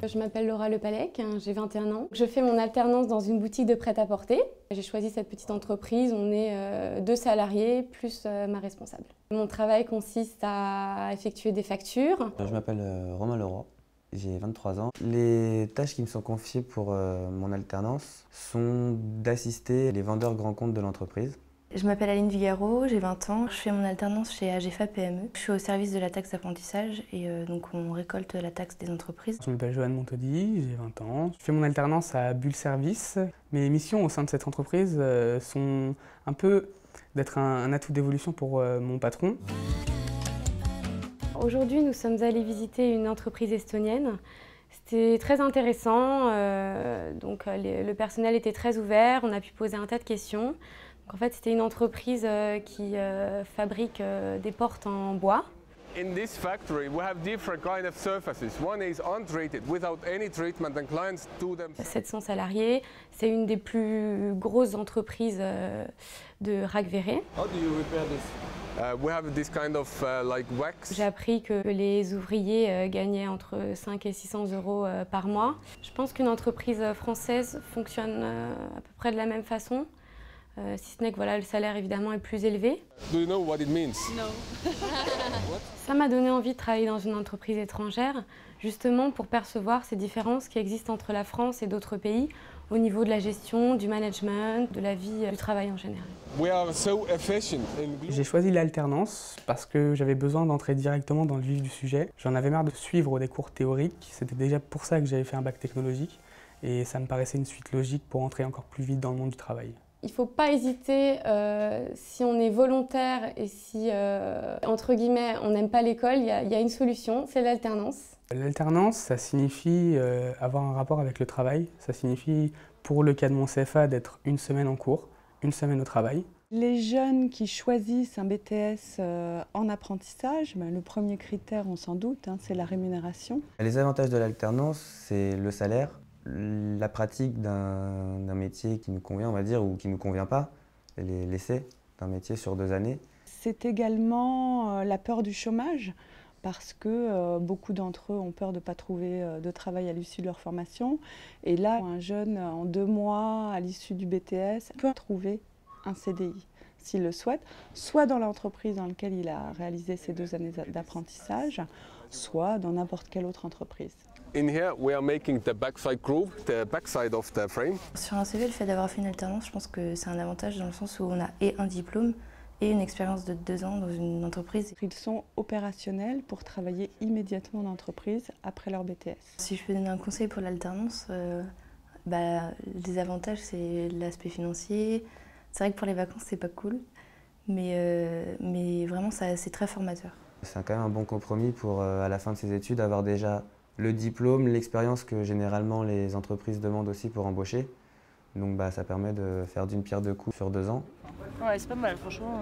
Je m'appelle Laura Lepalec, j'ai 21 ans. Je fais mon alternance dans une boutique de prêt-à-porter. J'ai choisi cette petite entreprise, on est 2 salariés plus ma responsable. Mon travail consiste à effectuer des factures. Je m'appelle Romain Leroy, j'ai 23 ans. Les tâches qui me sont confiées pour mon alternance sont d'assister les vendeurs grands comptes de l'entreprise. Je m'appelle Aline Vigaro, j'ai 20 ans. Je fais mon alternance chez AGFA PME. Je suis au service de la taxe d'apprentissage et donc on récolte la taxe des entreprises. Je m'appelle Johan Montaudy, j'ai 20 ans. Je fais mon alternance à Bull Service. Mes missions au sein de cette entreprise sont un peu d'être un atout d'évolution pour mon patron. Aujourd'hui, nous sommes allés visiter une entreprise estonienne. C'était très intéressant, le personnel était très ouvert, on a pu poser un tas de questions. Donc, en fait, c'était une entreprise qui fabrique des portes en bois. In this factory, we have different kind of surfaces. One is untreated, without any treatment, and clients do them. 700 salariés, c'est une des plus grosses entreprises de Ragvere. How do you repair this? We have this kind of like wax. J'ai appris que les ouvriers gagnaient entre 5 et 600 euros par mois. Je pense qu'une entreprise française fonctionne à peu près de la même façon. Si ce n'est que le salaire évidemment est plus élevé. Do you know what it means? No. Ça m'a donné envie de travailler dans une entreprise étrangère, justement pour percevoir ces différences qui existent entre la France et d'autres pays au niveau de la gestion, du management, de la vie, du travail en général. We are so efficient. J'ai choisi l'alternance parce que j'avais besoin d'entrer directement dans le vif du sujet. J'en avais marre de suivre des cours théoriques, c'était déjà pour ça que j'avais fait un bac technologique et ça me paraissait une suite logique pour entrer encore plus vite dans le monde du travail. Il ne faut pas hésiter, si on est volontaire et si, entre guillemets, on n'aime pas l'école, il y a une solution, c'est l'alternance. L'alternance, ça signifie avoir un rapport avec le travail. Ça signifie, pour le cas de mon CFA, d'être une semaine en cours, une semaine au travail. Les jeunes qui choisissent un BTS en apprentissage, le premier critère, on s'en doute, c'est la rémunération. Les avantages de l'alternance, c'est le salaire, la pratique d'un métier qui nous convient, on va dire, ou qui ne nous convient pas, l'essai d'un métier sur 2 années. C'est également la peur du chômage, parce que beaucoup d'entre eux ont peur de ne pas trouver de travail à l'issue de leur formation. Et là, un jeune, en 2 mois, à l'issue du BTS, peut trouver un CDI, s'il le souhaite, soit dans l'entreprise dans laquelle il a réalisé ses 2 années d'apprentissage, soit dans n'importe quelle autre entreprise. In here, we are making the backside groove, the backside of the frame. Sur un CV, le fait d'avoir fait une alternance, je pense que c'est un avantage dans le sens où on a et un diplôme et une expérience de 2 ans dans une entreprise. Ils sont opérationnels pour travailler immédiatement en entreprise après leur BTS. Si je peux donner un conseil pour l'alternance, les avantages, c'est l'aspect financier. C'est vrai que pour les vacances, c'est pas cool, mais vraiment, c'est très formateur. C'est quand même un bon compromis pour, à la fin de ses études, avoir déjà le diplôme, l'expérience que généralement les entreprises demandent aussi pour embaucher. Donc ça permet de faire d'une pierre 2 coups sur 2 ans. Ouais, c'est pas mal, franchement.